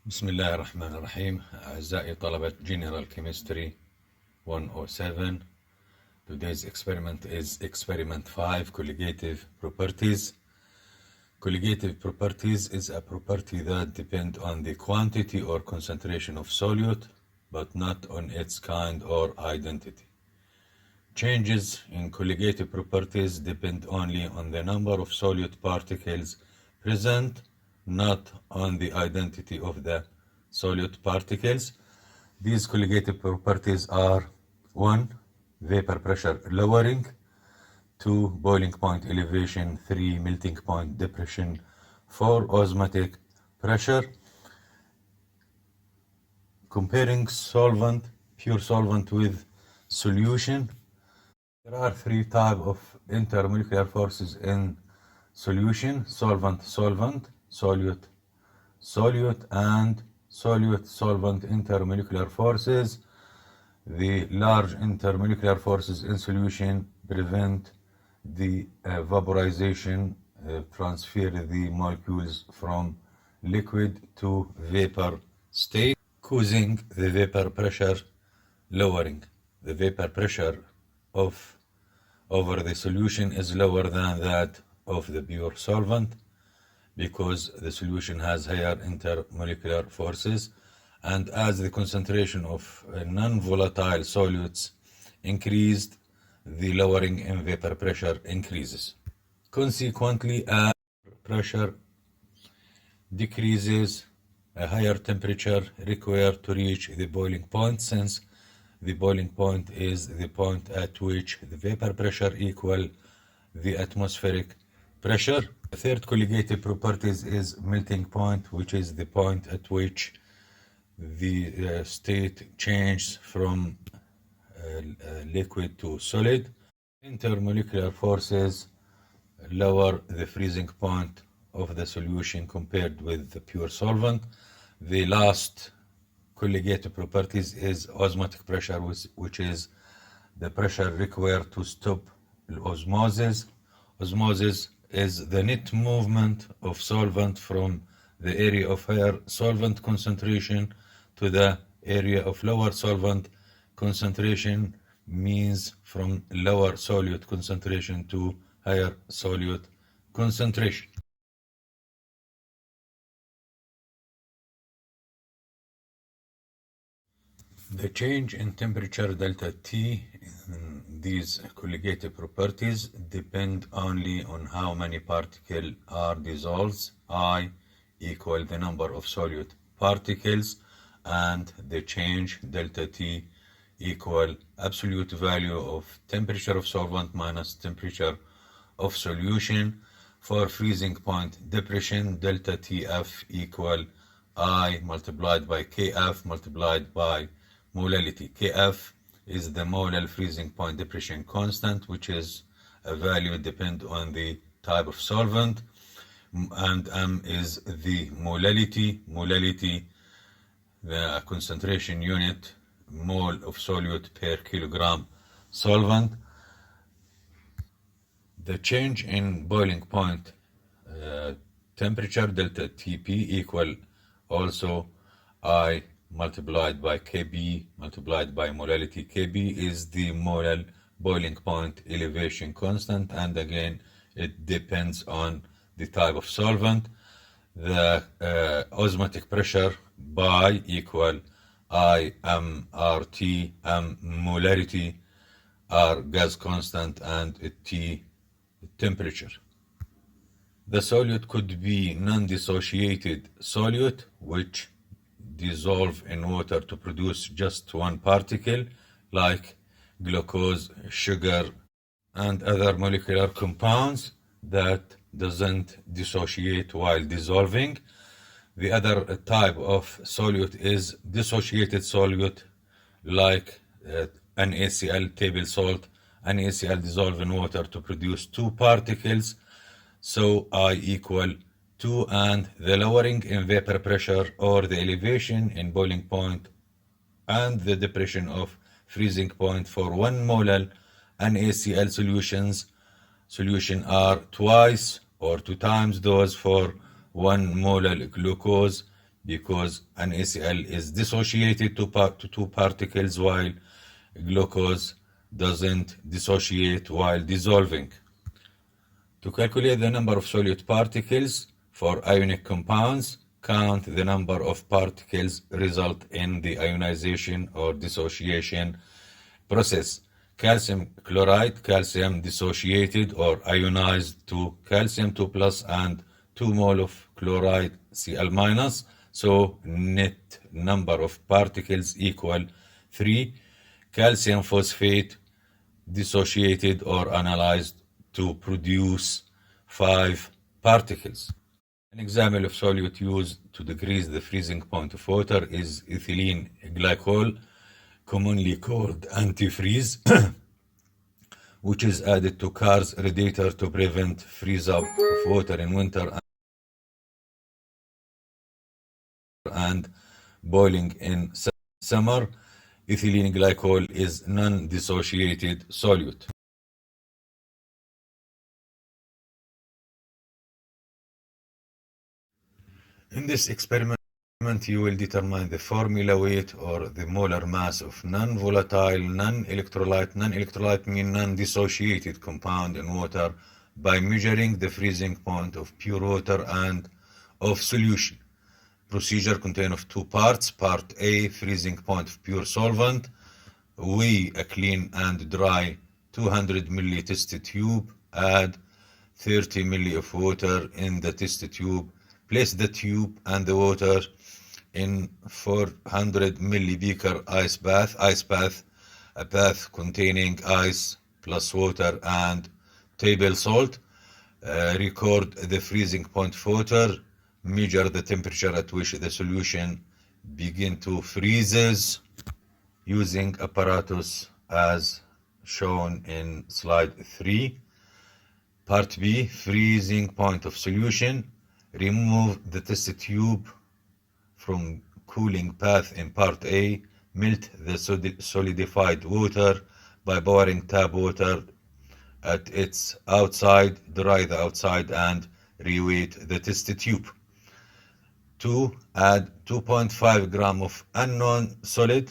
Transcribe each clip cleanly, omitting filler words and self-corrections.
بسم الله الرحمن الرحيم. أعزائي طلبة General Chemistry 107. Today's experiment is experiment 5, colligative properties. Colligative properties is a property that depends on the quantity or concentration of solute, but not on its kind or identity. Changes in colligative properties depend only on the number of solute particles present, not on the identity of the solute particles. These colligative properties are 1. Vapor pressure lowering, 2. Boiling point elevation, 3. Melting point depression, 4. Osmotic pressure. Comparing solvent, pure solvent with solution. There are three types of intermolecular forces in solution: solvent, solvent, solute, solute, and solute solvent intermolecular forces. The large intermolecular forces in solution prevent the vaporization, transfer the molecules from liquid to vapor state, causing the vapor pressure lowering. The vapor pressure over the solution is lower than that of the pure solvent because the solution has higher intermolecular forces, and as the concentration of non-volatile solutes increased, the lowering in vapor pressure increases. Consequently, as pressure decreases, a higher temperature required to reach the boiling point, since the boiling point is the point at which the vapor pressure equals the atmospheric pressure. The third colligative properties is melting point, which is the point at which the state changes from liquid to solid. Intermolecular forces lower the freezing point of the solution compared with the pure solvent. The last colligative properties is osmotic pressure, which is the pressure required to stop osmosis. Osmosis is the net movement of solvent from the area of higher solvent concentration to the area of lower solvent concentration, means from lower solute concentration to higher solute concentration. The change in temperature delta T in these colligative properties depend only on how many particles are dissolved. I equal the number of solute particles, and the change delta T equal absolute value of temperature of solvent minus temperature of solution. For freezing point depression, delta TF equal I multiplied by KF multiplied by molality. Kf is the molal freezing point depression constant, which is a value depend on the type of solvent, and m is the molality. Molality, the concentration unit, mole of solute per kilogram solvent. The change in boiling point temperature delta Tp equal also I multiplied by Kb multiplied by molality. Kb is the molar boiling point elevation constant, and again it depends on the type of solvent. The osmotic pressure by equal I m RT, m molarity, R gas constant, and T temperature. The solute could be non-dissociated solute, which dissolve in water to produce just one particle, like glucose, sugar, and other molecular compounds that doesn't dissociate while dissolving. The other type of solute is dissociated solute, like NaCl, table salt. NaCl dissolve in water to produce two particles, so I equal 2, and the lowering in vapor pressure or the elevation in boiling point and the depression of freezing point for 1 molar NaCl solution are twice or 2 times those for 1 molar glucose, because NaCl is dissociated to two particles while glucose doesn't dissociate while dissolving. To calculate the number of solute particles for ionic compounds, count the number of particles result in the ionization or dissociation process. Calcium chloride, calcium dissociated or ionized to calcium 2 plus and 2 mole of chloride Cl minus. So net number of particles equal 3. Calcium phosphate dissociated or analyzed to produce 5 particles. An example of solute used to decrease the freezing point of water is ethylene glycol, commonly called antifreeze, which is added to cars' radiator to prevent freeze-up of water in winter and boiling in summer. Ethylene glycol is non-dissociated solute. In this experiment, you will determine the formula weight or the molar mass of non-volatile, non-electrolyte. Non-electrolyte means non-dissociated compound in water by measuring the freezing point of pure water and of solution. Procedure contains of two parts. Part A, freezing point of pure solvent. Weigh a clean and dry 200 milli test tube. Add 30 milli of water in the test tube. Place the tube and the water in 400 milli beaker ice bath. Ice bath, a bath containing ice plus water and table salt. Record the freezing point of water. Measure the temperature at which the solution begin to freezes using apparatus as shown in slide 3. Part B, freezing point of solution. Remove the test tube from cooling path in part A. Melt the solidified water by pouring tap water at its outside. Dry the outside and reweight the test tube. 2. Add 2.5 gram of unknown solid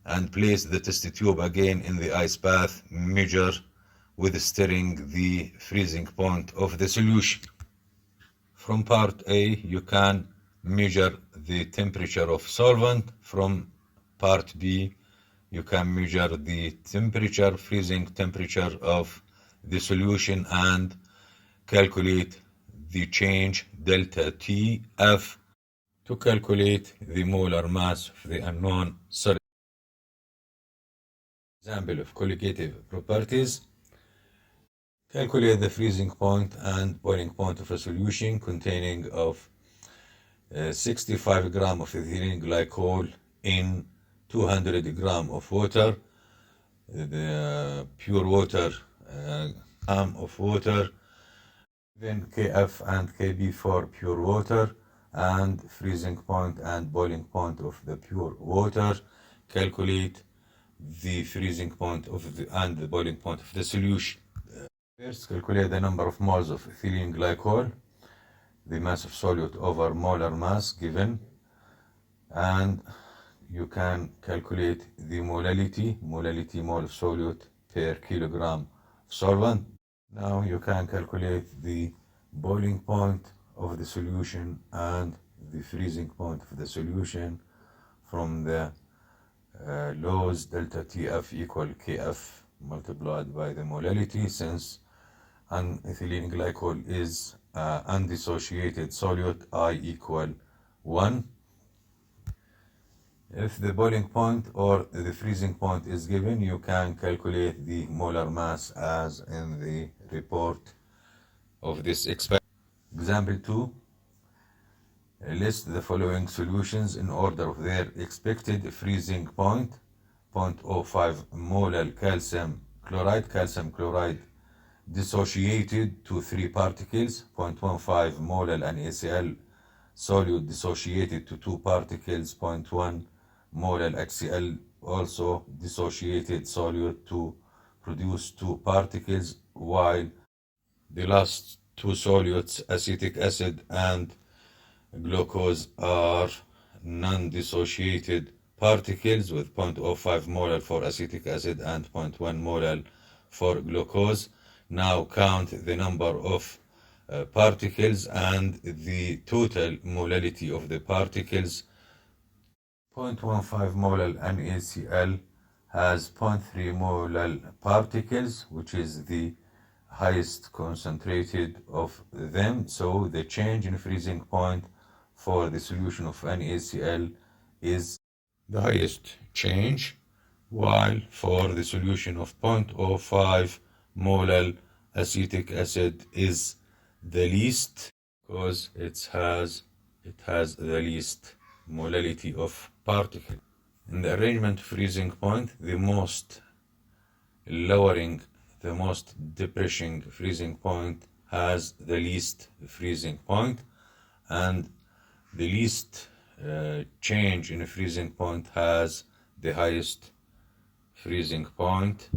and place the test tube again in the ice bath. Measure with stirring the freezing point of the solution. From part A, you can measure the temperature of solvent. From part B, you can measure the temperature, freezing temperature of the solution and calculate the change delta Tf to calculate the molar mass of the unknown solid. Example of colligative properties. Calculate the freezing point and boiling point of a solution containing of 65 gram of ethylene glycol in 200 gram of water. The pure water, gram of water, then Kf and Kb for pure water, and freezing point and boiling point of the pure water. Calculate the freezing point of and the boiling point of the solution. First, calculate the number of moles of ethylene glycol, the mass of solute over molar mass given, and you can calculate the molality mole of solute per kilogram of solvent. Now you can calculate the boiling point of the solution and the freezing point of the solution from the laws delta Tf equal Kf multiplied by the molality, since an ethylene glycol is undissociated solute, I equal 1. If the boiling point or the freezing point is given, you can calculate the molar mass as in the report of this experiment. Example 2. List the following solutions in order of their expected freezing point. 0.05 molar calcium chloride dissociated to 3 particles. 0.15 molar NaCl solute dissociated to 2 particles. 0.1 molar HCl also dissociated solute to produce 2 particles, while the last 2 solutes, acetic acid and glucose are non-dissociated particles with 0.05 molar for acetic acid and 0.1 molar for glucose. Now count the number of particles and the total molality of the particles. 0.15 molar NaCl has 0.3 molar particles, which is the highest concentrated of them. So the change in freezing point for the solution of NaCl is the highest change, while for the solution of 0.05 molar acetic acid is the least, because it has the least molality of particle. In the arrangement freezing point, the most lowering, the most depressing freezing point has the least freezing point, and the least change in freezing point has the highest freezing point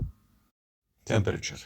temperature.